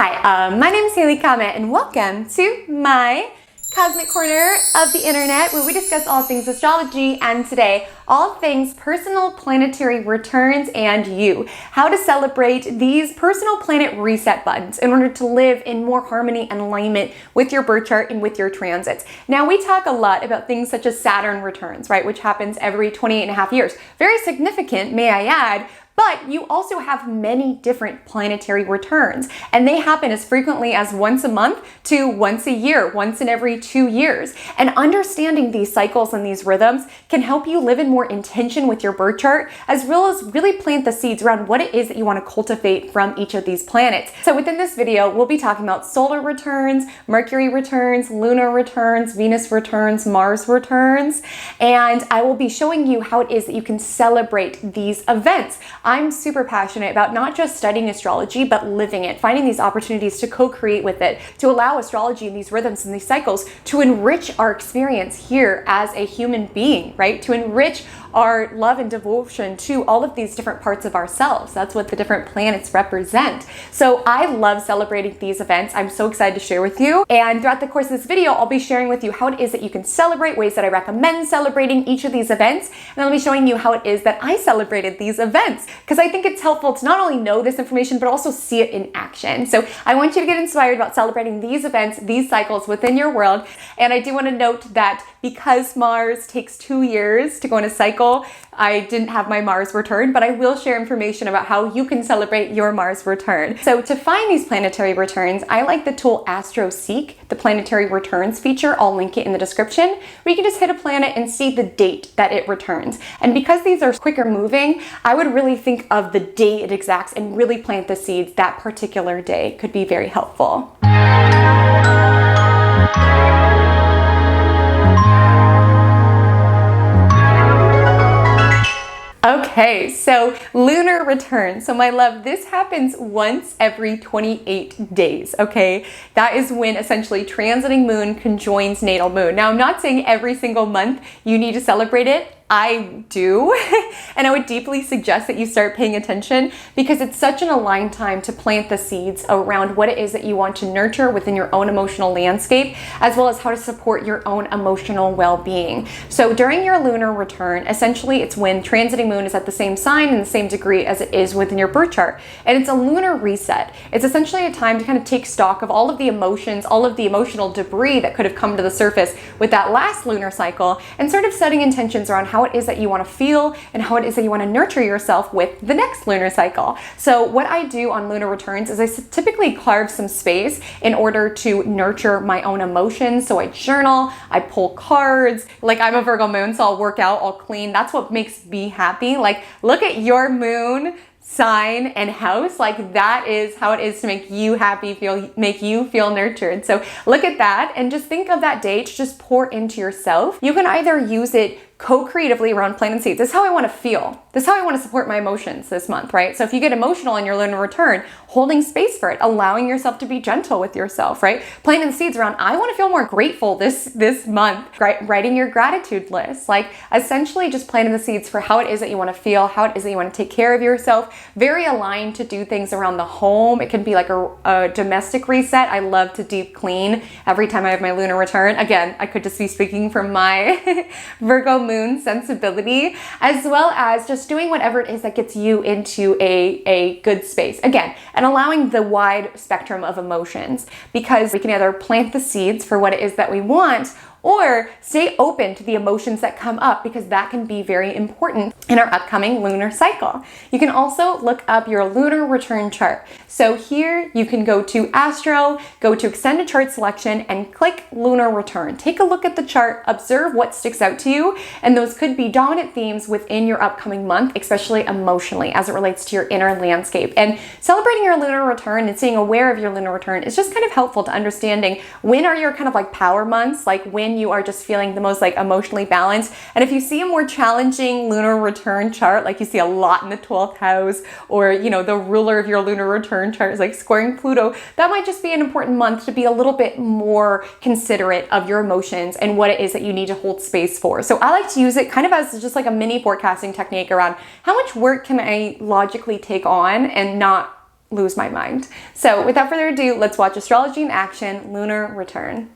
Hi, my name is Haley Comet, and welcome to my cosmic corner of the internet, where we discuss all things astrology, and today, all things personal planetary returns and you. How to celebrate these personal planet reset buttons in order to live in more harmony and alignment with your birth chart and with your transits. Now, we talk a lot about things such as Saturn returns, right, which happens every 28 and a half years. Very significant, may I add. But you also have many different planetary returns, and they happen as frequently as once a month to once a year, once in every 2 years. And understanding these cycles and these rhythms can help you live in more intention with your birth chart, as well as really plant the seeds around what it is that you want to cultivate from each of these planets. So within this video, we'll be talking about solar returns, Mercury returns, lunar returns, Venus returns, Mars returns, and I will be showing you how it is that you can celebrate these events. I'm super passionate about not just studying astrology, but living it, finding these opportunities to co-create with it, to allow astrology and these rhythms and these cycles to enrich our experience here as a human being, right? To enrich our love and devotion to all of these different parts of ourselves. That's what the different planets represent. So I love celebrating these events. I'm so excited to share with you. And throughout the course of this video, I'll be sharing with you how it is that you can celebrate, ways that I recommend celebrating each of these events. And I'll be showing you how it is that I celebrated these events, because I think it's helpful to not only know this information, but also see it in action. So I want you to get inspired about celebrating these events, these cycles within your world. And I do want to note that because Mars takes 2 years to go in a cycle, I didn't have my Mars return, but I will share information about how you can celebrate your Mars return. So to find these planetary returns, I like the tool AstroSeek, the planetary returns feature. I'll link it in the description, where you can just hit a planet and see the date that it returns. And because these are quicker moving, I would really think of the day it exacts and really plant the seeds that particular day. Could be very helpful. Okay, so lunar return. So my love, this happens once every 28 days, okay? That is when essentially transiting moon conjoins natal moon. Now, I'm not saying every single month you need to celebrate it. I do, and I would deeply suggest that you start paying attention, because it's such an aligned time to plant the seeds around what it is that you want to nurture within your own emotional landscape, as well as how to support your own emotional well-being. So during your lunar return, essentially it's when transiting moon is at the same sign and the same degree as it is within your birth chart. And it's a lunar reset. It's essentially a time to kind of take stock of all of the emotions, all of the emotional debris that could have come to the surface with that last lunar cycle, and sort of setting intentions around how it is that you want to feel and how it is that you want to nurture yourself with the next lunar cycle. So what I do on lunar returns is I typically carve some space in order to nurture my own emotions. So I journal, I pull cards. Like, I'm a Virgo moon, so I'll work out, I'll clean. That's what makes me happy. Like, look at your moon sign and house. Like, that is how it is to make you happy, make you feel nurtured. So look at that and just think of that day to just pour into yourself. You can either use it co-creatively around planting seeds. This is how I want to feel. This is how I want to support my emotions this month, right? So if you get emotional in your lunar return, holding space for it, allowing yourself to be gentle with yourself, right? Planting seeds around, I want to feel more grateful this month, right? Writing your gratitude list, like essentially just planting the seeds for how it is that you want to feel, how it is that you want to take care of yourself. Very aligned to do things around the home. It can be like a domestic reset. I love to deep clean every time I have my lunar return. Again, I could just be speaking from my Virgo moon sensibility, as well as just doing whatever it is that gets you into a good space. Again, and allowing the wide spectrum of emotions, because we can either plant the seeds for what it is that we want, or stay open to the emotions that come up, because that can be very important in our upcoming lunar cycle. You can also look up your lunar return chart. So here you can go to Astro, go to extended chart selection, and click lunar return. Take a look at the chart, observe what sticks out to you, and those could be dominant themes within your upcoming month, especially emotionally as it relates to your inner landscape. And celebrating your lunar return and staying aware of your lunar return is just kind of helpful to understanding when are your kind of like power months, like when you are just feeling the most like emotionally balanced. And if you see a more challenging lunar return chart, like you see a lot in the 12th house, or you know, the ruler of your lunar return chart is like squaring Pluto, that might just be an important month to be a little bit more considerate of your emotions and what it is that you need to hold space for. So I like to use it kind of as just like a mini forecasting technique around how much work can I logically take on and not lose my mind. So without further ado, let's watch Astrology in Action, Lunar Return.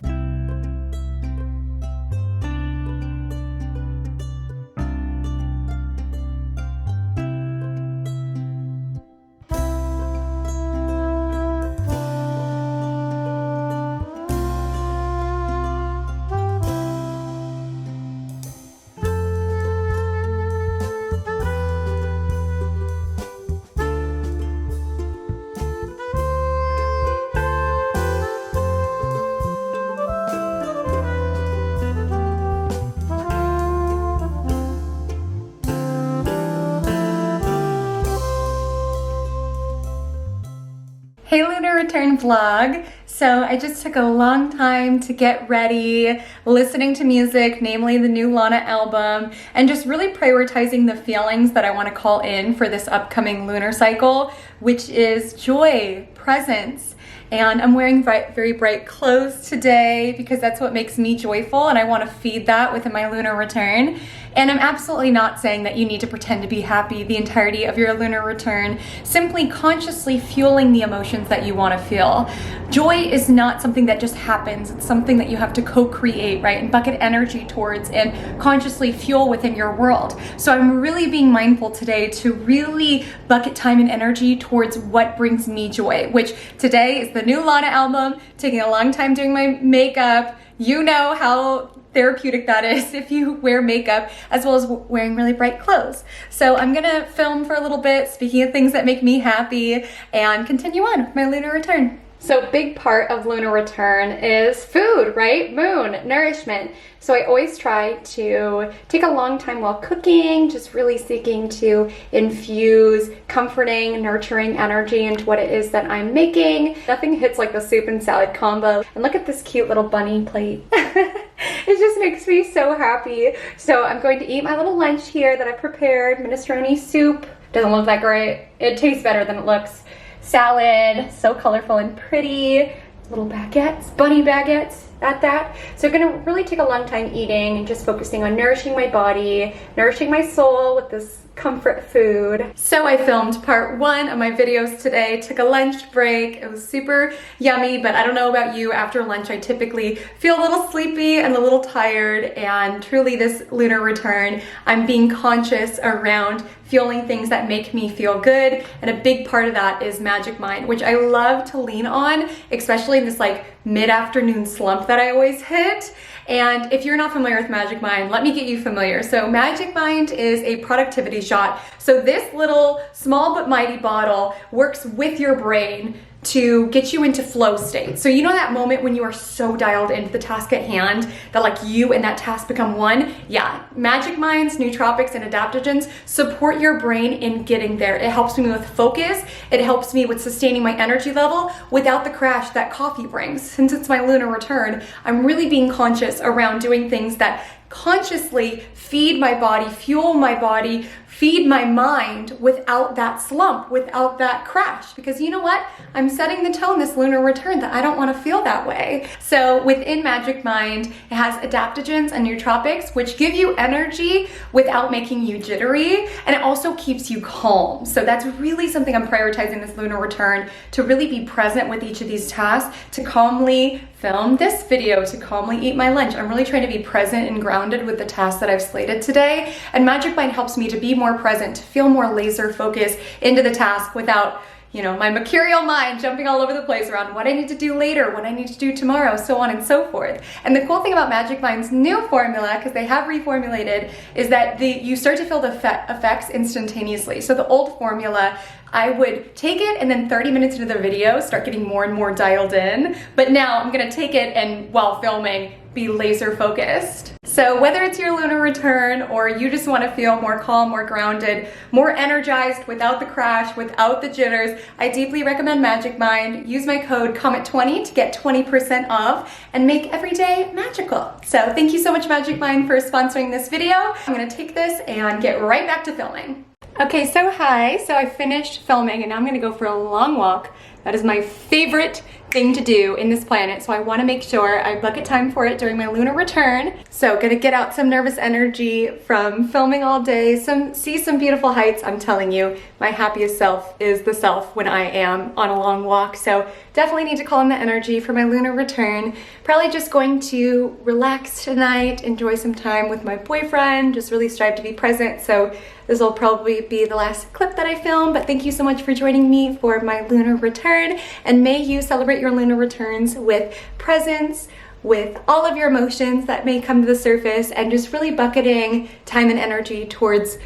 Hey Lunar Return vlog. So I just took a long time to get ready, listening to music, namely the new Lana album, and just really prioritizing the feelings that I want to call in for this upcoming lunar cycle, which is joy, presence. And I'm wearing very bright clothes today because that's what makes me joyful, and I want to feed that within my lunar return. And I'm absolutely not saying that you need to pretend to be happy the entirety of your lunar return, simply consciously fueling the emotions that you want to feel. Joy is not something that just happens, it's something that you have to co-create, right? And bucket energy towards and consciously fuel within your world. So I'm really being mindful today to really bucket time and energy towards what brings me joy, which today is the new Lana album, taking a long time doing my makeup. You know how therapeutic that is if you wear makeup, as well as wearing really bright clothes. So I'm gonna film for a little bit, speaking of things that make me happy, and continue on with my lunar return. So big part of lunar return is food, right? Moon, nourishment. So I always try to take a long time while cooking, just really seeking to infuse comforting, nurturing energy into what it is that I'm making. Nothing hits like the soup and salad combo. And look at this cute little bunny plate. It just makes me so happy. So I'm going to eat my little lunch here that I've prepared. Minestrone soup. Doesn't look that great. It tastes better than it looks. Salad, so colorful and pretty. Little baguettes, bunny baguettes at that. So I'm gonna really take a long time eating and just focusing on nourishing my body, nourishing my soul with this comfort food. So I filmed part 1 of my videos today, took a lunch break. It was super yummy, but I don't know about you, after lunch I typically feel a little sleepy and a little tired, and truly this lunar return, I'm being conscious around fueling things that make me feel good, and a big part of that is Magic Mind, which I love to lean on, especially in this like mid-afternoon slump that I always hit. And if you're not familiar with Magic Mind, let me get you familiar. So Magic Mind is a productivity shot. So this little small but mighty bottle works with your brain to get you into flow state. So you know that moment when you are so dialed into the task at hand that like you and that task become one? Yeah, Magic Minds, nootropics, and adaptogens support your brain in getting there. It helps me with focus. It helps me with sustaining my energy level without the crash that coffee brings. Since it's my lunar return, I'm really being conscious around doing things that consciously feed my body, fuel my body, feed my mind without that slump, without that crash. Because you know what? I'm setting the tone this lunar return that I don't want to feel that way. So within Magic Mind, it has adaptogens and nootropics, which give you energy without making you jittery, and it also keeps you calm. So that's really something I'm prioritizing this lunar return, to really be present with each of these tasks, to calmly film this video, to calmly eat my lunch. I'm really trying to be present and grounded with the tasks that I've slated today, and Magic Mind helps me to be more present, to feel more laser focused into the task without, you know, my mercurial mind jumping all over the place around what I need to do later, what I need to do tomorrow, so on and so forth. And the cool thing about Magic Mind's new formula, because they have reformulated, is that you start to feel the effects instantaneously. So the old formula, I would take it and then 30 minutes into the video start getting more and more dialed in. But now I'm gonna take it and while filming, be laser focused. So whether it's your lunar return or you just want to feel more calm, more grounded, more energized without the crash, without the jitters, I deeply recommend Magic Mind. Use my code COMET20 to get 20% off and make every day magical. So thank you so much, Magic Mind, for sponsoring this video. I'm gonna take this and get right back to filming. Okay, so hi. So I finished filming and now I'm gonna go for a long walk. That is my favorite thing to do in this planet, so I want to make sure I book a time for it during my lunar return. So gonna get out some nervous energy from filming all day, see some beautiful heights. I'm telling you, my happiest self is the self when I am on a long walk, so definitely need to call in the energy for my lunar return. Probably just going to relax tonight, enjoy some time with my boyfriend, just really strive to be present. So this will probably be the last clip that I film, but thank you so much for joining me for my lunar return, and may you celebrate your lunar returns with presence, with all of your emotions that may come to the surface, and just really bucketing time and energy towards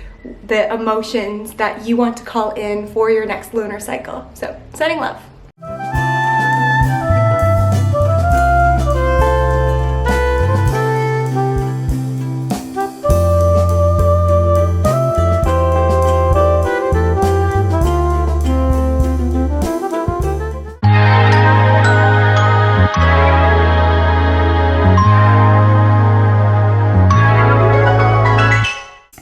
the emotions that you want to call in for your next lunar cycle. So, sending love.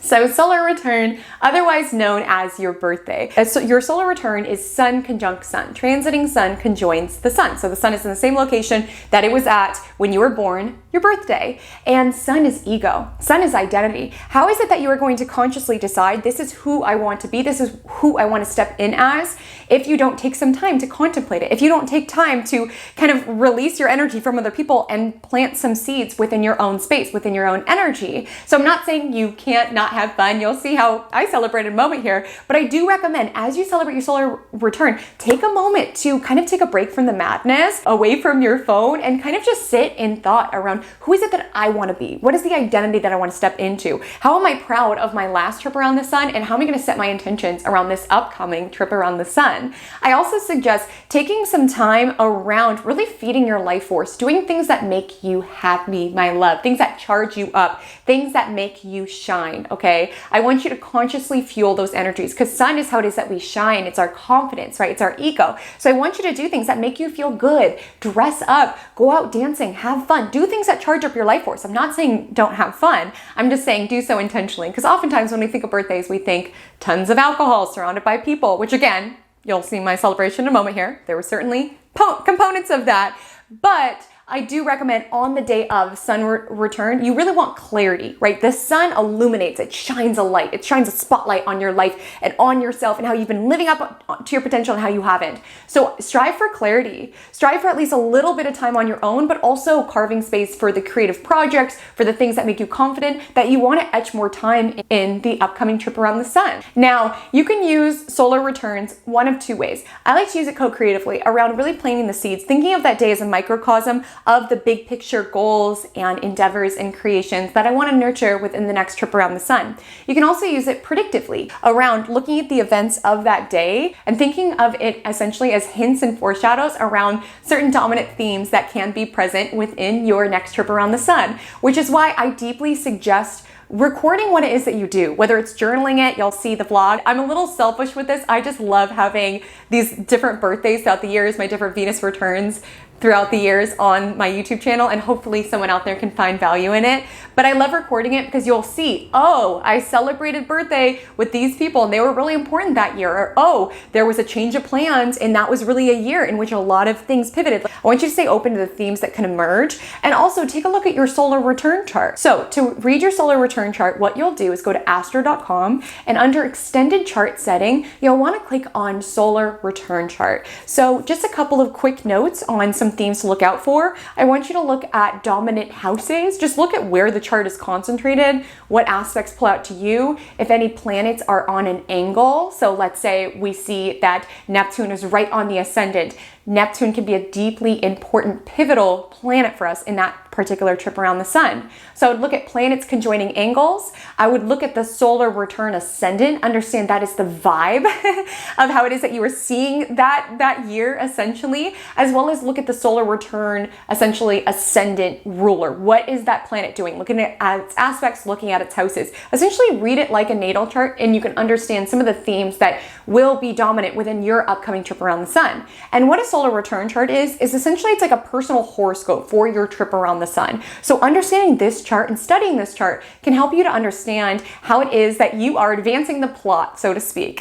So solar return, otherwise known as your birthday. So your solar return is sun conjunct sun. Transiting sun conjoins the sun. So the sun is in the same location that it was at when you were born, your birthday. And sun is ego. Sun is identity. How is it that you are going to consciously decide this is who I want to be, this is who I want to step in as, if you don't take some time to contemplate it, if you don't take time to kind of release your energy from other people and plant some seeds within your own space, within your own energy. So I'm not saying you can't not have fun. You'll see how I celebrate a moment here, but I do recommend as you celebrate your solar return, take a moment to kind of take a break from the madness, away from your phone, and kind of just sit in thought around who is it that I want to be? What is the identity that I want to step into? How am I proud of my last trip around the sun? And how am I going to set my intentions around this upcoming trip around the sun? I also suggest taking some time around really feeding your life force, doing things that make you happy, my love, things that charge you up, things that make you shine, okay? I want you to consciously fuel those energies, because sun is how it is that we shine. It's our confidence, right? It's our ego. So I want you to do things that make you feel good, dress up, go out dancing, have fun, do things that charge up your life force. I'm not saying don't have fun. I'm just saying do so intentionally, because oftentimes when we think of birthdays, we think tons of alcohol surrounded by people, which again, you'll see my celebration in a moment here. There were certainly components of that, but I do recommend on the day of sun return, you really want clarity, right? The sun illuminates, it shines a light, it shines a spotlight on your life and on yourself and how you've been living up to your potential and how you haven't. So strive for clarity, strive for at least a little bit of time on your own, but also carving space for the creative projects, for the things that make you confident, that you want to etch more time in the upcoming trip around the sun. Now, you can use solar returns one of two ways. I like to use it co-creatively around really planting the seeds, thinking of that day as a microcosm of the big picture goals and endeavors and creations that I want to nurture within the next trip around the sun. You can also use it predictively around looking at the events of that day and thinking of it essentially as hints and foreshadows around certain dominant themes that can be present within your next trip around the sun, which is why I deeply suggest recording what it is that you do, whether it's journaling it, you'll see the vlog. I'm a little selfish with this. I just love having these different birthdays throughout the years, my different Venus returns throughout the years on my YouTube channel, and hopefully someone out there can find value in it. But I love recording it because you'll see, oh, I celebrated birthday with these people and they were really important that year. Or, oh, there was a change of plans and that was really a year in which a lot of things pivoted. I want you to stay open to the themes that can emerge, and also take a look at your solar return chart. So to read your solar return chart, what you'll do is go to astro.com, and under extended chart setting, you'll want to click on solar return chart. So just a couple of quick notes on some themes to look out for. I want you to look at dominant houses. Just look at where the chart is concentrated, what aspects pull out to you, if any planets are on an angle. So let's say we see that Neptune is right on the ascendant. Neptune can be a deeply important, pivotal planet for us in that particular trip around the sun. So I would look at planets conjoining angles. I would look at the solar return ascendant, understand that is the vibe of how it is that you were seeing that year essentially, as well as look at the solar return essentially ascendant ruler. What is that planet doing? Looking at its aspects, looking at its houses. Essentially read it like a natal chart, and you can understand some of the themes that will be dominant within your upcoming trip around the sun. And what is solar return chart is essentially it's like a personal horoscope for your trip around the sun. So understanding this chart and studying this chart can help you to understand how it is that you are advancing the plot, so to speak.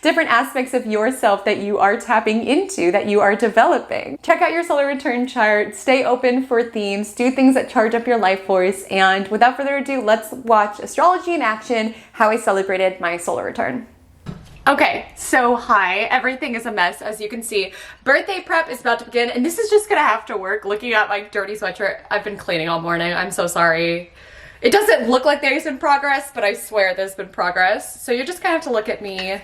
Different aspects of yourself that you are tapping into, that you are developing. Check out your solar return chart, stay open for themes, do things that charge up your life force, and without further ado, let's watch Astrology in Action, how I celebrated my solar return. Okay, so hi, everything is a mess as you can see. Birthday prep is about to begin and this is just gonna have to work. Looking at my dirty sweatshirt, I've been cleaning all morning, I'm so sorry. It doesn't look like there's been progress, but I swear there's been progress. So you're just gonna have to look at me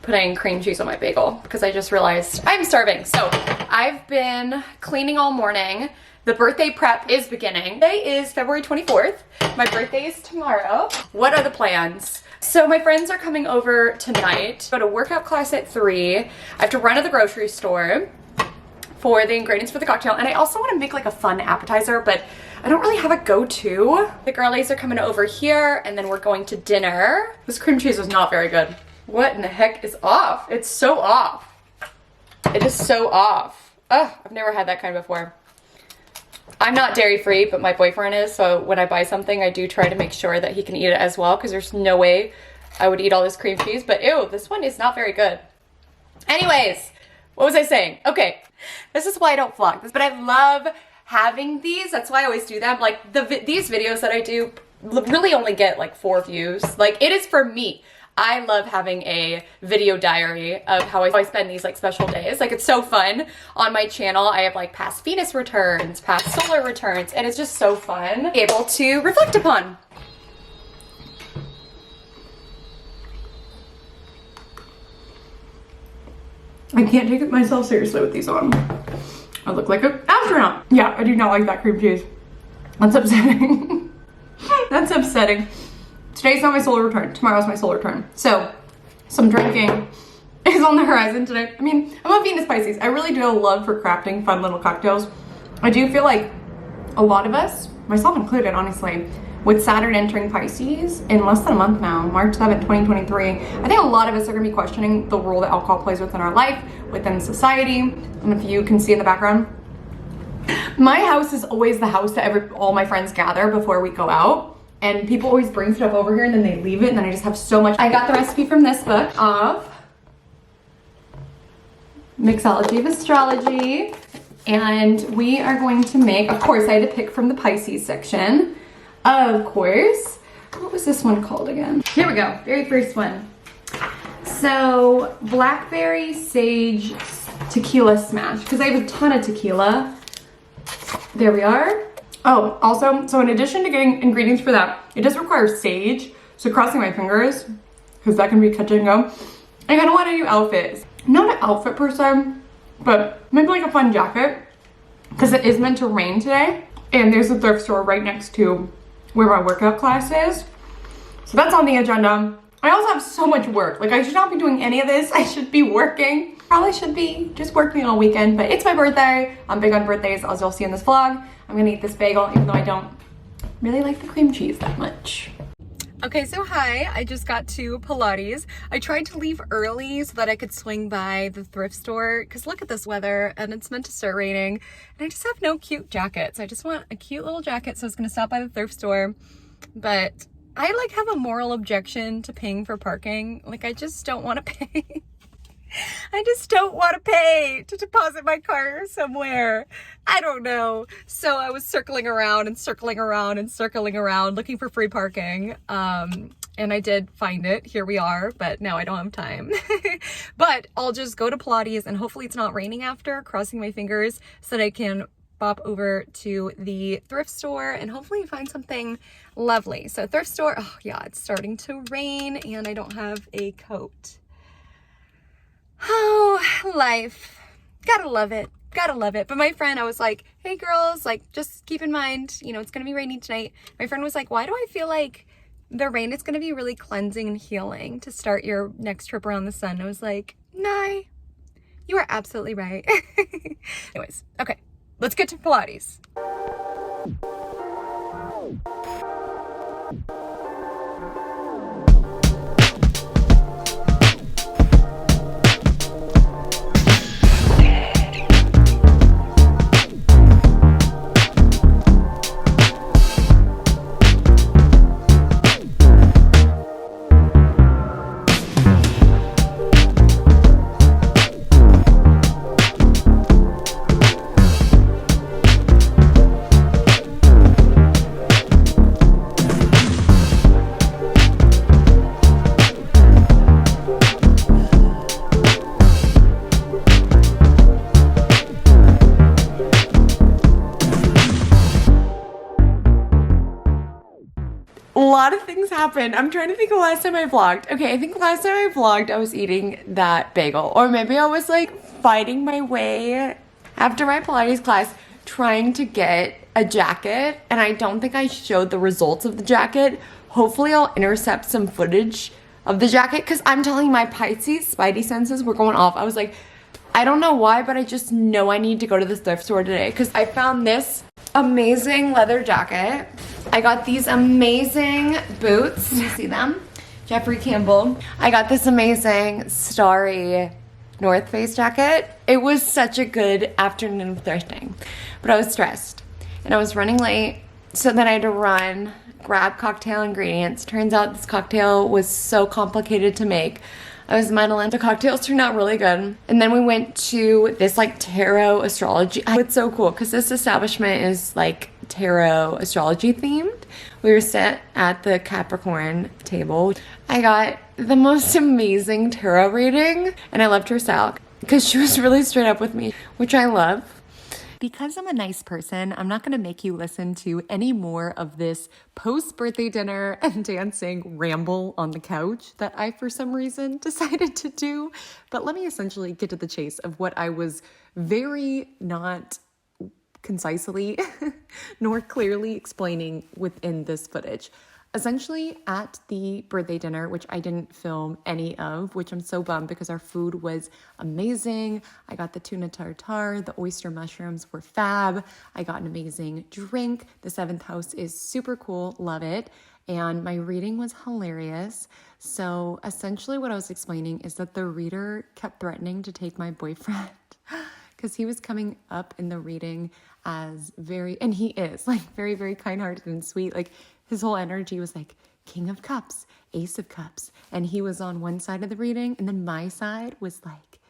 putting cream cheese on my bagel because I just realized I'm starving. So I've been cleaning all morning. The birthday prep is beginning. Today is February 24th. My birthday is tomorrow. What are the plans? So my friends are coming over tonight. Go to workout class at 3. I have to run to the grocery store for the ingredients for the cocktail. And I also want to make like a fun appetizer, but I don't really have a go-to. The girlies are coming over here and then we're going to dinner. This cream cheese is not very good. What in the heck is off? It's so off. It is so off. Ugh, I've never had that kind before. I'm not dairy free, but my boyfriend is, so when I buy something, I do try to make sure that he can eat it as well, because there's no way I would eat all this cream cheese, but ew, this one is not very good. Anyways, what was I saying? Okay, this is why I don't vlog this, but I love having these. That's why I always do them. Like, these videos that I do really only get like 4 views. Like, it is for me. I love having a video diary of how I spend these like special days. Like, it's so fun. On my channel, I have like past Venus returns, past solar returns, and it's just so fun able to reflect upon. I can't take myself seriously with these on. I look like an astronaut. Yeah, I do not like that cream cheese. That's upsetting. That's upsetting. Today's not my solar return. Tomorrow's my solar return. So, some drinking is on the horizon today. I mean, I'm a Venus Pisces. I really do have a love for crafting fun little cocktails. I do feel like a lot of us, myself included, honestly, with Saturn entering Pisces in less than a month now, March 7th, 2023, I think a lot of us are going to be questioning the role that alcohol plays within our life, within society. And if you can see in the background, my house is always the house that all my friends gather before we go out. And people always bring stuff over here and then they leave it, and then I just have so much. I got the recipe from this book of Mixology of Astrology. And we are going to make, of course, I had to pick from the Pisces section. Of course. What was this one called again? Here we go, very first one. So, blackberry sage tequila smash, because I have a ton of tequila. There we are. Oh, also, so in addition to getting ingredients for that, it does require sage. So crossing my fingers, because that can be touch and go. I kind of want a new outfit. Not an outfit per se, but maybe like a fun jacket, because it is meant to rain today. And there's a thrift store right next to where my workout class is. So that's on the agenda. I also have so much work. Like, I should not be doing any of this. I should be working. Probably should be just working all weekend, but it's my birthday. I'm big on birthdays, as you'll see in this vlog. I'm gonna eat this bagel, even though I don't really like the cream cheese that much. Okay, so hi, I just got to Pilates. I tried to leave early so that I could swing by the thrift store, because look at this weather, and it's meant to start raining, and I just have no cute jackets. I just want a cute little jacket, so I was gonna stop by the thrift store, but I like have a moral objection to paying for parking. Like, I just don't want to pay. I just don't want to pay to deposit my car somewhere. I don't know. So I was circling around and circling around and circling around looking for free parking. And I did find it. Here we are, but now I don't have time. But I'll just go to Pilates and hopefully it's not raining after, crossing my fingers, so that I can bop over to the thrift store and hopefully find something lovely. So thrift store, oh yeah, it's starting to rain and I don't have a coat. Oh, life. Gotta love it. Gotta love it. But my friend, I was like, hey girls, like, just keep in mind, you know, it's gonna be raining tonight. My friend was like, why do I feel like the rain is gonna be really cleansing and healing to start your next trip around the sun? I was like, nah, you are absolutely right. Anyways, okay, let's get to Pilates. lot of things happened. I'm trying to think of last time I vlogged. Okay, I think last time I vlogged, I was eating that bagel. Or maybe I was like fighting my way after my Pilates class, trying to get a jacket. And I don't think I showed the results of the jacket. Hopefully I'll intercept some footage of the jacket, because I'm telling you, my Pisces spidey senses were going off. I was like, I don't know why, but I just know I need to go to the thrift store today, because I found this amazing leather jacket. I got these amazing boots. You see them? Jeffrey Campbell. I got this amazing starry North Face jacket. It was such a good afternoon of thrifting, but I was stressed and I was running late. So then I had to run, grab cocktail ingredients. Turns out this cocktail was so complicated to make. I was muddling. The cocktails turned out really good. And then we went to this like tarot astrology. It's so cool because this establishment is like tarot astrology themed. We were set at the Capricorn table. I got the most amazing tarot reading, and I loved her style because she was really straight up with me, which I love. Because I'm a nice person, I'm not going to make you listen to any more of this post-birthday dinner and dancing ramble on the couch that I, for some reason, decided to do. But let me essentially get to the chase of what I was very not concisely nor clearly explaining within this footage. Essentially, at the birthday dinner, which I didn't film any of, which I'm so bummed because our food was amazing. I got the tuna tartare, the oyster mushrooms were fab. I got an amazing drink. The seventh house is super cool, love it. And my reading was hilarious. So essentially what I was explaining is that the reader kept threatening to take my boyfriend because he was coming up in the reading as and he is like very, very kind-hearted and sweet. Like, his whole energy was like King of Cups, Ace of Cups. And he was on one side of the reading. And then my side was like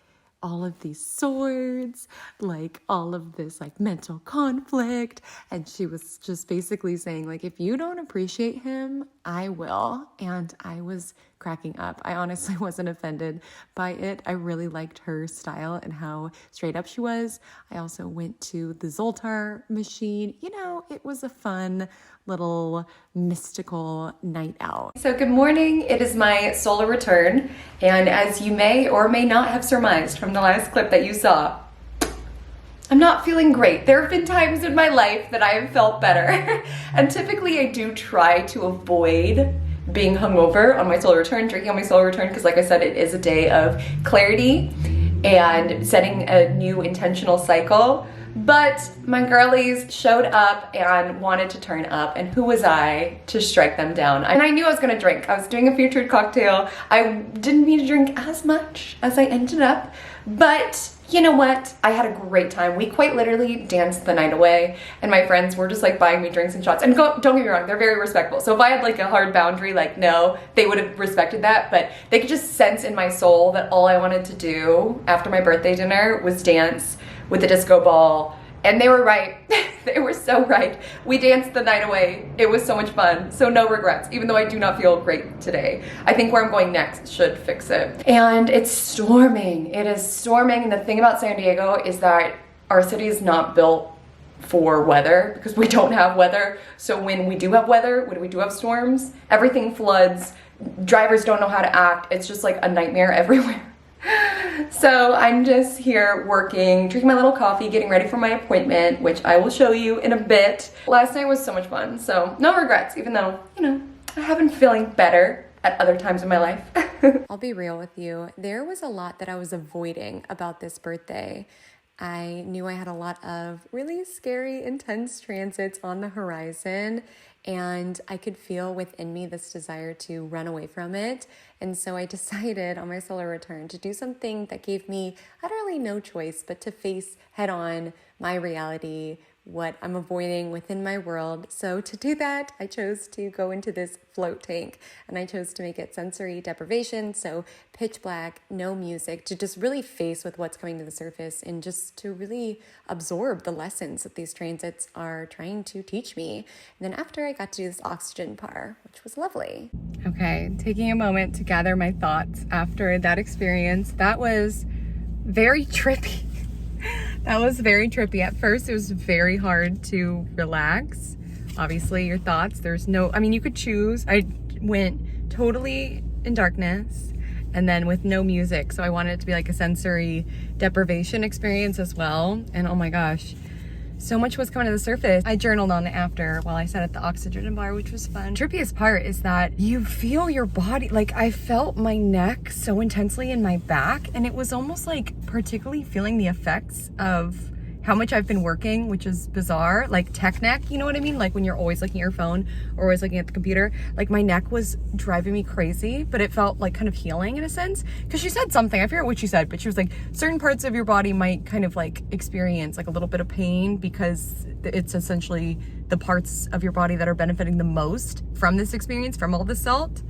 all of these swords, like all of this like mental conflict. And she was just basically saying like, if you don't appreciate him, I will. And I was cracking up. I honestly wasn't offended by it. I really liked her style and how straight up she was. I also went to the Zoltar machine. You know, it was a fun little mystical night out. So good morning. It is my solar return. And as you may or may not have surmised from the last clip that you saw, I'm not feeling great. There have been times in my life that I have felt better. And typically I do try to avoid being hungover on my solar return, drinking on my solar return, because like I said, it is a day of clarity and setting a new intentional cycle. But my girlies showed up and wanted to turn up, and who was I to strike them down? And I knew I was gonna drink. I was doing a featured cocktail. I didn't need to drink as much as I ended up, but you know what? I had a great time. We quite literally danced the night away, and my friends were just like buying me drinks and shots. And don't get me wrong, they're very respectful. So if I had like a hard boundary, like no, they would have respected that, but they could just sense in my soul that all I wanted to do after my birthday dinner was dance with the disco ball. And they were right. They were so right. We danced the night away. It was so much fun. So no regrets, even though I do not feel great today. I think where I'm going next should fix it. And it's storming. It is storming. And the thing about San Diego is that our city is not built for weather because we don't have weather. So when we do have weather, when we do have storms, everything floods. Drivers don't know how to act. It's just like a nightmare everywhere. So I'm just here working, drinking my little coffee, getting ready for my appointment, which I will show you in a bit. Last night was so much fun, so no regrets, even though, you know, I have been feeling better at other times in my life. I'll be real with you. There was a lot that I was avoiding about this birthday. I knew I had a lot of really scary, intense transits on the horizon, and I could feel within me this desire to run away from it. And so I decided on my solar return to do something that gave me utterly no choice but to face head on my reality, what I'm avoiding within my world. So to do that, I chose to go into this float tank, and I chose to make it sensory deprivation, so pitch black, no music, to just really face with what's coming to the surface and just to really absorb the lessons that these transits are trying to teach me. And then after, I got to do this oxygen par, which was lovely. Okay, taking a moment to gather my thoughts after that experience. That was very trippy. That was very trippy. At first, it was very hard to relax. obviously your thoughts. There's no, I mean, you could choose. I went totally in darkness and then with no music. So I wanted it to be like a sensory deprivation experience as well. And oh my gosh, so much was coming to the surface. I journaled on it after while I sat at the oxygen bar, which was fun. The trippiest part is that you feel your body, like I felt my neck so intensely in my back, and it was almost like particularly feeling the effects of how much I've been working, which is bizarre, like tech neck, you know what I mean? Like when you're always looking at your phone or always looking at the computer, like my neck was driving me crazy, but it felt like kind of healing in a sense. Cause she said something, I forget what she said, but she was like, certain parts of your body might kind of like experience like a little bit of pain because it's essentially the parts of your body that are benefiting the most from this experience, from all the salt.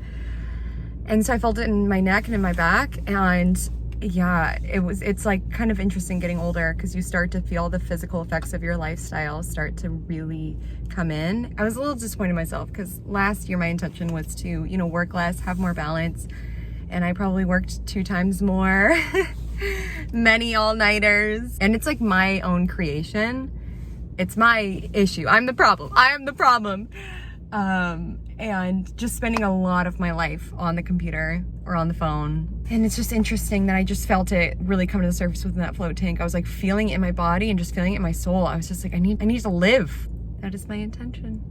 And so I felt it in my neck and in my back, and yeah, it's like kind of interesting getting older because you start to feel the physical effects of your lifestyle start to really come in. I was a little disappointed in myself because last year my intention was to, you know, work less, have more balance, and I probably worked 2 times more, many all-nighters, and it's like my own creation. It's my issue. I'm the problem. I am the problem. And just spending a lot of my life on the computer or on the phone. And it's just interesting that I just felt it really come to the surface within that float tank. I was like feeling it in my body and just feeling it in my soul. I was just like, I need to live. That is my intention.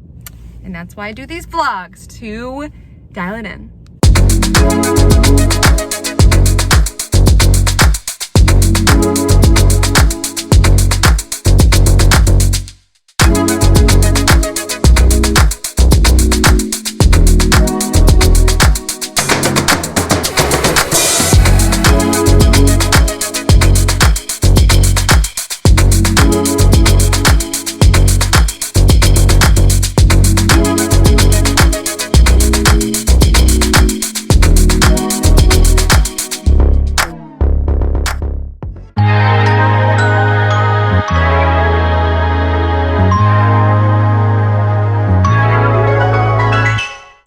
And that's why I do these vlogs, to dial it in.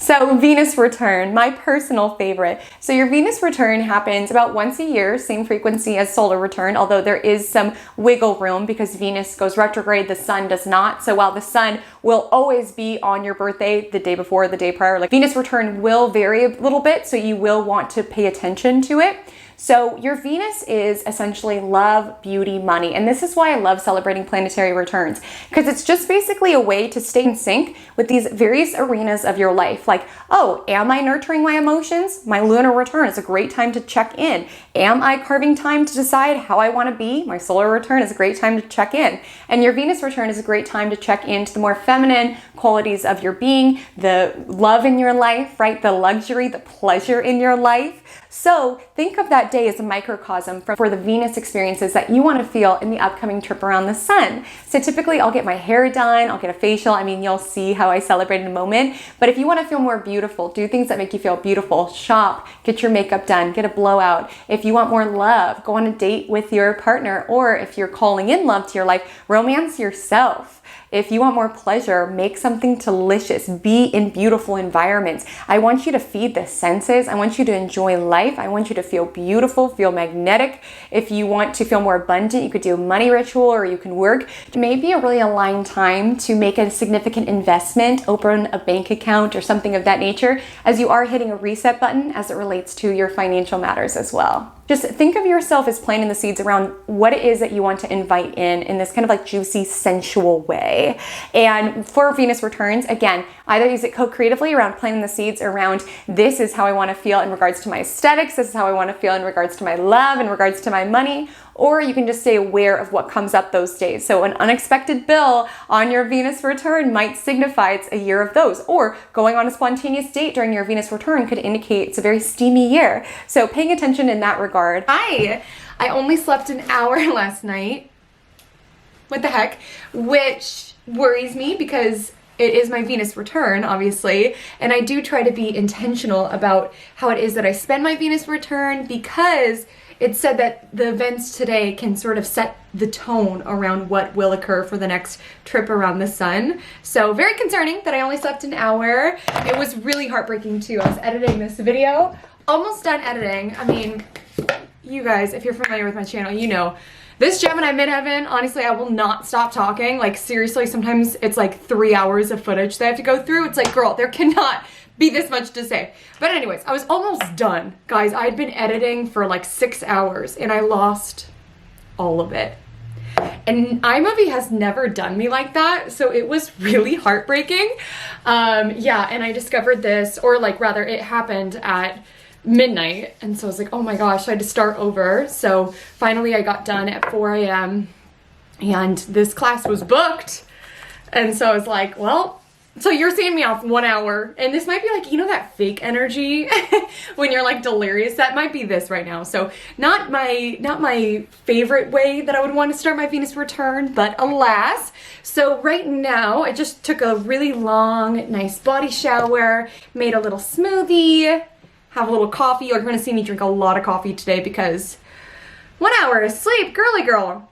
So Venus return, my personal favorite. So your Venus return happens about once a year, same frequency as solar return, although there is some wiggle room because Venus goes retrograde, the sun does not. So while the sun will always be on your birthday, the day before, the day prior, like Venus return will vary a little bit, so you will want to pay attention to it. So your Venus is essentially love, beauty, money. And this is why I love celebrating planetary returns, because it's just basically a way to stay in sync with these various arenas of your life. Like, oh, am I nurturing my emotions? My lunar return is a great time to check in. Am I carving time to decide how I want to be? My solar return is a great time to check in. And your Venus return is a great time to check into the more feminine qualities of your being, the love in your life, right? The luxury, the pleasure in your life. So think of that day as a microcosm for the Venus experiences that you want to feel in the upcoming trip around the sun. So typically I'll get my hair done, I'll get a facial. I mean, you'll see how I celebrate in a moment. But if you want to feel more beautiful, do things that make you feel beautiful. Shop, get your makeup done, get a blowout. If you want more love, go on a date with your partner. Or if you're calling in love to your life, romance yourself. If you want more pleasure, make something delicious. Be in beautiful environments. I want you to feed the senses. I want you to enjoy life. I want you to feel beautiful, feel magnetic. If you want to feel more abundant, you could do a money ritual, or you can work. It may be a really aligned time to make a significant investment, open a bank account or something of that nature, as you are hitting a reset button as it relates to your financial matters as well. Just think of yourself as planting the seeds around what it is that you want to invite in this kind of like juicy, sensual way. And for Venus returns, again, either use it co-creatively around planting the seeds around this is how I want to feel in regards to my aesthetics, this is how I want to feel in regards to my love, in regards to my money, or you can just stay aware of what comes up those days. So an unexpected bill on your Venus return might signify it's a year of those, or going on a spontaneous date during your Venus return could indicate it's a very steamy year. So paying attention in that regard. I only slept an hour last night. What the heck? Which worries me because it is my Venus return, obviously, and I do try to be intentional about how it is that I spend my Venus return, because it's said that the events today can sort of set the tone around what will occur for the next trip around the sun. So very concerning that I only slept an hour. It was really heartbreaking too. I was editing this video, almost done editing. I mean, you guys, if you're familiar with my channel, you know This Gemini midheaven, honestly, I will not stop talking. Like, seriously, sometimes it's like 3 hours of footage that I have to go through. It's like, girl, there cannot be this much to say. But anyways, I was almost done. Guys, I had been editing for like 6 hours and I lost all of it. And iMovie has never done me like that, so it was really heartbreaking. Yeah, and I discovered this, or like rather it happened at midnight, and so I was like, oh my gosh, I had to start over. So finally I got done at 4 a.m. and this class was booked, and so I was like, well, so you're seeing me off 1 hour, and this might be like, you know, that fake energy when you're like delirious. That might be this right now. So not my favorite way that I would want to start my Venus return, but alas. So right now I just took a really long, nice body shower, made a little smoothie, have a little coffee. You're going to see me drink a lot of coffee today because 1 hour of sleep, girly girl.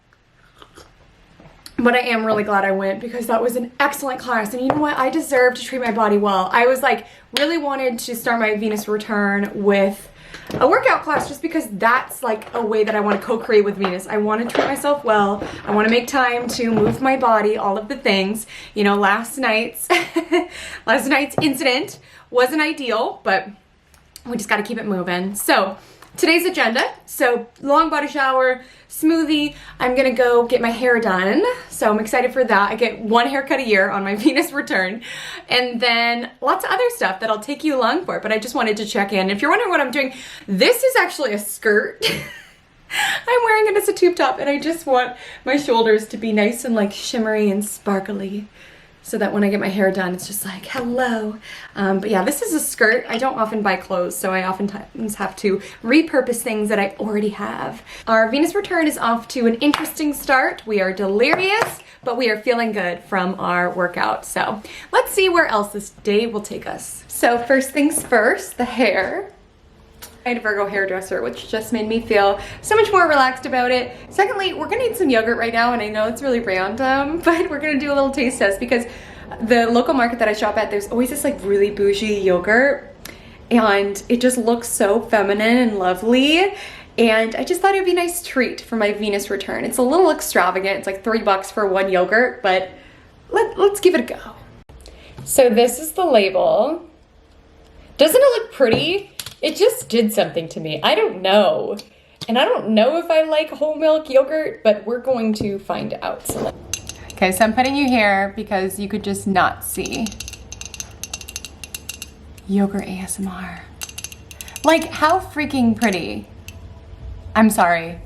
But I am really glad I went because that was an excellent class. And you know what? I deserve to treat my body well. I was like, really wanted to start my Venus return with a workout class just because that's like a way that I want to co-create with Venus. I want to treat myself well. I want to make time to move my body, all of the things. You know, last night's incident wasn't ideal, but we just got to keep it moving. So today's agenda, so long body shower, smoothie. I'm gonna go get my hair done, so I'm excited for that. I get one haircut a year on my Venus return, and then lots of other stuff that I'll take you along for, but I just wanted to check in. If you're wondering what I'm doing, this is actually a skirt. I'm wearing it as a tube top, and I just want my shoulders to be nice and like shimmery and sparkly, so that when I get my hair done, it's just like, hello. But yeah, this is a skirt. I don't often buy clothes, so I oftentimes have to repurpose things that I already have. Our Venus return is off to an interesting start. We are delirious, but we are feeling good from our workout. So let's see where else this day will take us. So first things first, the hair. I had a Virgo hairdresser, which just made me feel so much more relaxed about it. Secondly, we're gonna eat some yogurt right now, and I know it's really random, but we're gonna do a little taste test because the local market that I shop at, there's always this like really bougie yogurt, and it just looks so feminine and lovely. And I just thought it would be a nice treat for my Venus return. It's a little extravagant. It's like $3 for one yogurt, but let's give it a go. So this is the label. Doesn't it look pretty? It just did something to me. I don't know. And I don't know if I like whole milk yogurt, but we're going to find out. So okay, so I'm putting you here because you could just not see. Yogurt ASMR. Like, how freaking pretty. I'm sorry.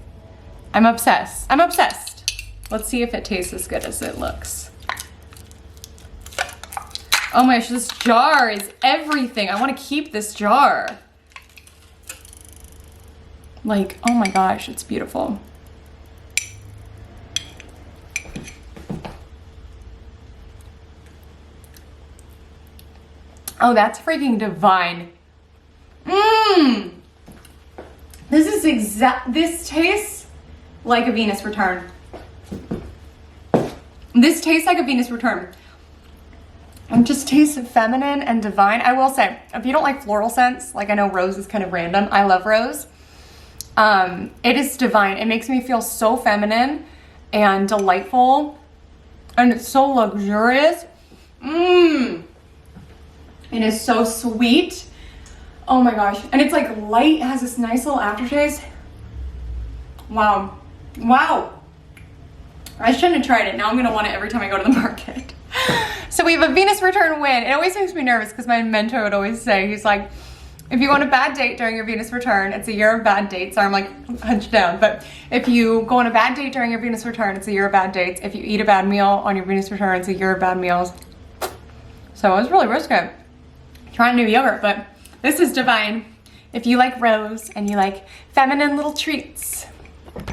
I'm obsessed. I'm obsessed. Let's see if it tastes as good as it looks. Oh my gosh, this jar is everything. I want to keep this jar. Like, oh my gosh, it's beautiful. Oh, that's freaking divine. Mmm. This tastes like a Venus return. This tastes like a Venus return. It just tastes feminine and divine. I will say, if you don't like floral scents, like I know rose is kind of random. I love rose. It is divine. It makes me feel so feminine and delightful, and it's so luxurious. Mmm. It is so sweet. Oh my gosh. And it's like light. It has this nice little aftertaste. Wow. Wow. I shouldn't have tried it. Now I'm going to want it every time I go to the market. So we have a Venus return win. It always makes me nervous because my mentor would always say, he's like, if you go on a bad date during your Venus return, it's a year of bad dates. Sorry, I'm like hunched down. But if you go on a bad date during your Venus return, it's a year of bad dates. If you eat a bad meal on your Venus return, it's a year of bad meals. So it was really risky trying new yogurt, but this is divine. If you like rose and you like feminine little treats,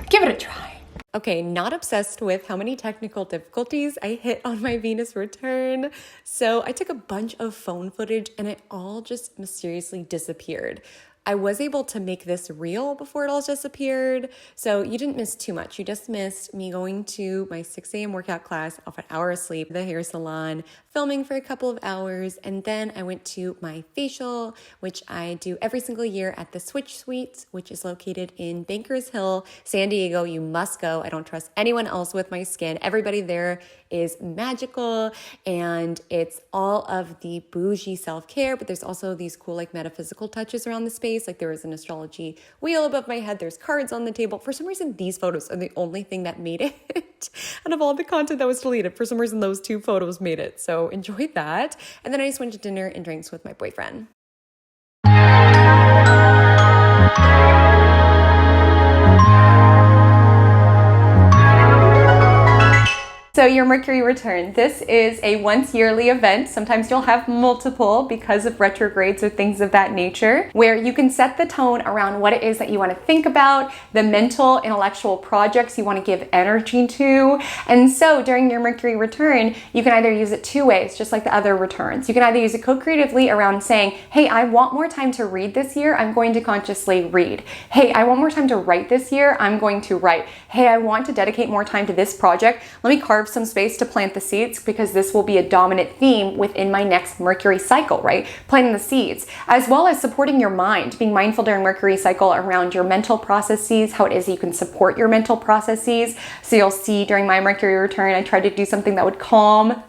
give it a try. Okay, not obsessed with how many technical difficulties I hit on my Venus return. So I took a bunch of phone footage and it all just mysteriously disappeared. I was able to make this real before it all disappeared. So you didn't miss too much. You just missed me going to my 6 a.m. workout class off an hour of sleep, the hair salon, filming for a couple of hours, and then I went to my facial, which I do every single year at the Switch Suites, which is located in Bankers Hill, San Diego. You must go. I don't trust anyone else with my skin. Everybody there is magical, and it's all of the bougie self-care, but there's also these cool like metaphysical touches around the space. Like there was an astrology wheel above my head. There's cards on the table. For some reason, these photos are the only thing that made it. Out of all the content that was deleted, for some reason, those 2 photos made it. So enjoyed that. And then I just went to dinner and drinks with my boyfriend. So your Mercury return, this is a once yearly event. Sometimes you'll have multiple because of retrogrades or things of that nature, where you can set the tone around what it is that you want to think about, the mental, intellectual projects you want to give energy to. And so during your Mercury return, you can either use it 2 ways, just like the other returns. You can either use it co-creatively around saying, hey, I want more time to read this year, I'm going to consciously read. Hey, I want more time to write this year, I'm going to write. Hey, I want to dedicate more time to this project. Let me carve some space to plant the seeds, because this will be a dominant theme within my next Mercury cycle, right? Planting the seeds, as well as supporting your mind, being mindful during Mercury cycle around your mental processes, how it is that you can support your mental processes. So you'll see during my Mercury return, I tried to do something that would calm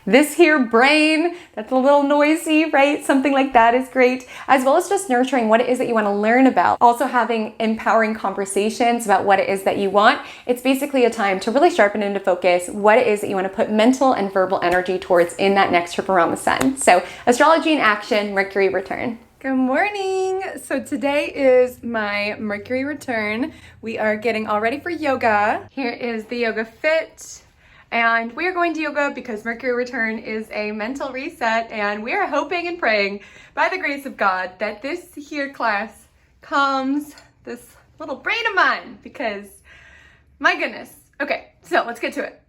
this here brain that's a little noisy, right? Something like that is great, as well as just nurturing what it is that you want to learn about. Also having empowering conversations about what it is that you want. It's basically a time to really sharpen into focus what it is that you want to put mental and verbal energy towards in that next trip around the sun. So astrology in action, Mercury return. Good morning. So today is my Mercury return. We are getting all ready for yoga. Here is the yoga fit. And we are going to yoga because Mercury return is a mental reset, and we are hoping and praying by the grace of God that this here class calms this little brain of mine, because my goodness. Okay, so let's get to it.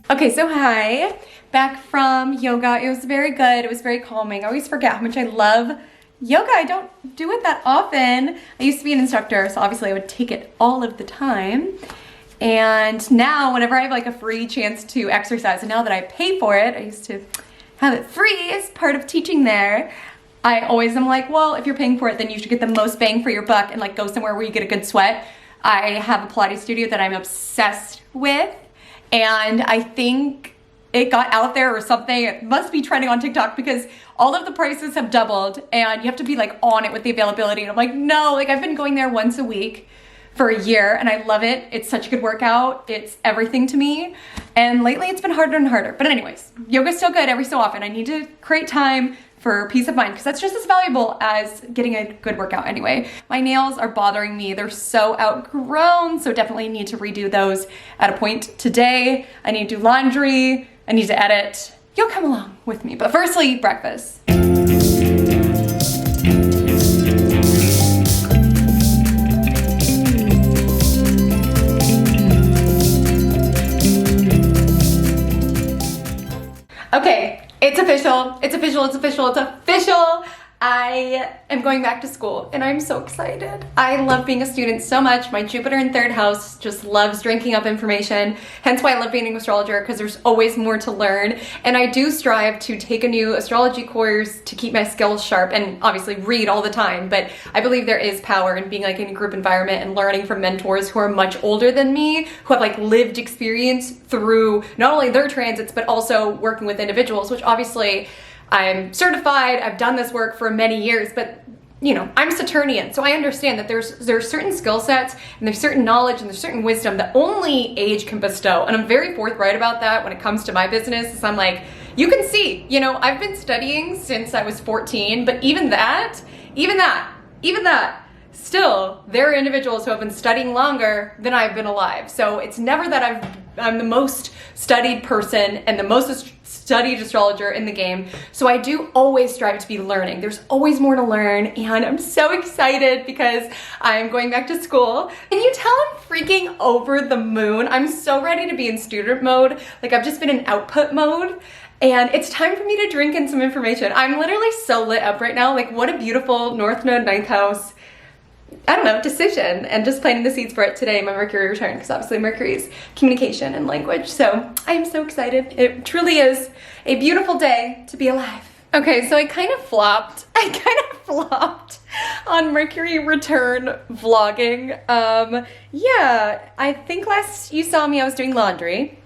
Okay, so hi, back from yoga. It was very good. It was very calming. I always forget how much I love yoga. I don't do it that often. I used to be an instructor, so obviously I would take it all of the time. And now whenever I have like a free chance to exercise, and now that I pay for it, I used to have it free as part of teaching there. I always am like, well, if you're paying for it, then you should get the most bang for your buck and like go somewhere where you get a good sweat. I have a Pilates studio that I'm obsessed with. And I think it got out there or something. It must be trending on TikTok because all of the prices have doubled and you have to be like on it with the availability. And I'm like, no, like I've been going there once a week for a year and I love it. It's such a good workout. It's everything to me. And lately it's been harder and harder. But anyways, yoga's still good every so often. I need to create time for peace of mind, because that's just as valuable as getting a good workout anyway. My nails are bothering me. They're so outgrown, so definitely need to redo those at a point today. I need to do laundry. I need to edit. You'll come along with me. But firstly, breakfast. Okay. It's official, it's official, it's official, it's official. I am going back to school and I'm so excited. I love being a student so much. My Jupiter in 3rd house just loves drinking up information. Hence why I love being an astrologer, because there's always more to learn. And I do strive to take a new astrology course to keep my skills sharp and obviously read all the time. But I believe there is power in being like in a group environment and learning from mentors who are much older than me, who have like lived experience through not only their transits, but also working with individuals, which obviously I'm certified, I've done this work for many years, but you know, I'm Saturnian, so I understand that there's certain skill sets and there's certain knowledge and there's certain wisdom that only age can bestow. And I'm very forthright about that when it comes to my business. So I'm like, you can see, you know, I've been studying since I was 14, but even that, still, there are individuals who have been studying longer than I've been alive. So it's never that I'm the most studied person and the most studied astrologer in the game. So I do always strive to be learning. There's always more to learn, and I'm so excited because I'm going back to school. Can you tell I'm freaking over the moon? I'm so ready to be in student mode. Like, I've just been in output mode. And it's time for me to drink in some information. I'm literally so lit up right now. Like, what a beautiful North Node, 9th house, I don't know, decision, and just planting the seeds for it today, my Mercury return, because obviously Mercury is communication and language. So I am so excited. It truly is a beautiful day to be alive. Okay, so I kind of flopped on Mercury return vlogging. Yeah, I think last you saw me, I was doing laundry.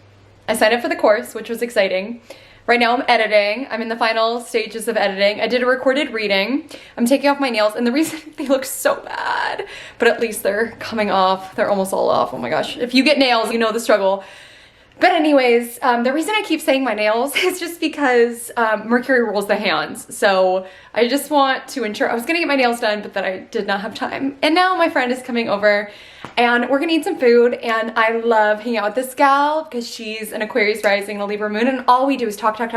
I signed up for the course, which was exciting. Right now I'm editing. I'm in the final stages of editing. I did a recorded reading. I'm taking off my nails, and the reason they look so bad, but at least they're coming off. They're almost all off. Oh my gosh. If you get nails, you know the struggle. But anyways, the reason I keep saying my nails is just because Mercury rules the hands. So I just want to ensure, I was gonna get my nails done, but then I did not have time. And now my friend is coming over and we're gonna eat some food, and I love hanging out with this gal because she's an Aquarius rising and a Libra moon, and all we do is talk. And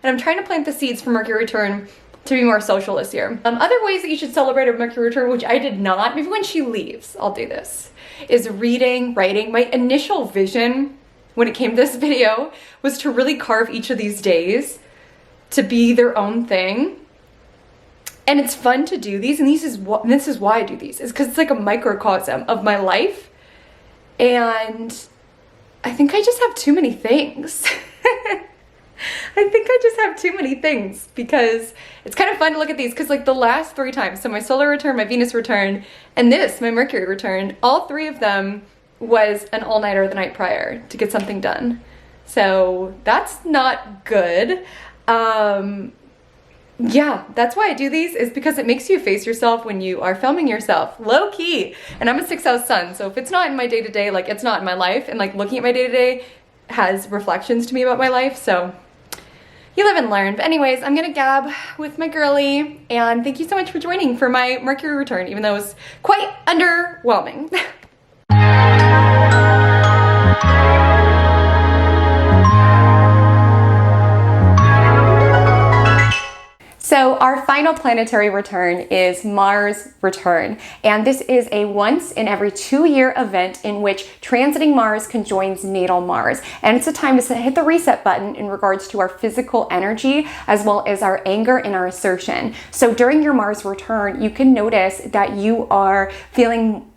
I'm trying to plant the seeds for Mercury return to be more social this year. Other ways that you should celebrate a Mercury return, which I did not, maybe when she leaves, I'll do this, is reading, writing. My initial vision when it came to this video was to really carve each of these days to be their own thing. And it's fun to do these, and this is why I do these, is because it's like a microcosm of my life. And I think I just have too many things. I think I just have too many things, because it's kind of fun to look at these, because like the last 3 times, so my solar return, my Venus return, and this, my Mercury return, all 3 of them was an all-nighter the night prior to get something done. So that's not good. Yeah, that's why I do these, is because it makes you face yourself when you are filming yourself, low key. And I'm a 6th house sun, so if it's not in my day-to-day, like it's not in my life, and like looking at my day-to-day has reflections to me about my life, so you live and learn. But anyways, I'm gonna gab with my girly, and thank you so much for joining for my Mercury return, even though it was quite underwhelming. So our final planetary return is Mars return, and this is a once in every 2-year event in which transiting Mars conjoins natal Mars, and it's a time to hit the reset button in regards to our physical energy as well as our anger and our assertion. So during your Mars return, you can notice that you are feeling,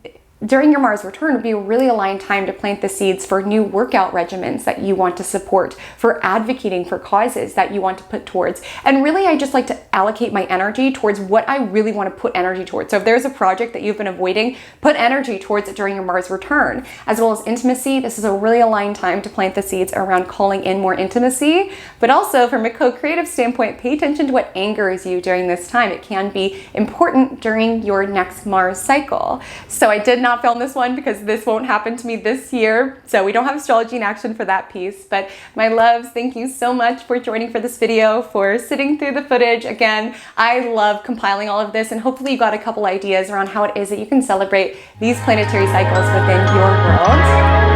during your Mars return, would be a really aligned time to plant the seeds for new workout regimens that you want to support, for advocating for causes that you want to put towards. And really, I just like to allocate my energy towards what I really want to put energy towards. So if there's a project that you've been avoiding, put energy towards it during your Mars return. As well as intimacy, this is a really aligned time to plant the seeds around calling in more intimacy. But also from a co-creative standpoint, pay attention to what angers you during this time. It can be important during your next Mars cycle. So I did not film this one because this won't happen to me this year, so we don't have astrology in action for that piece. But my loves, thank you so much for joining for this video, for sitting through the footage. Again, I love compiling all of this, and hopefully you got a couple ideas around how it is that you can celebrate these planetary cycles within your world.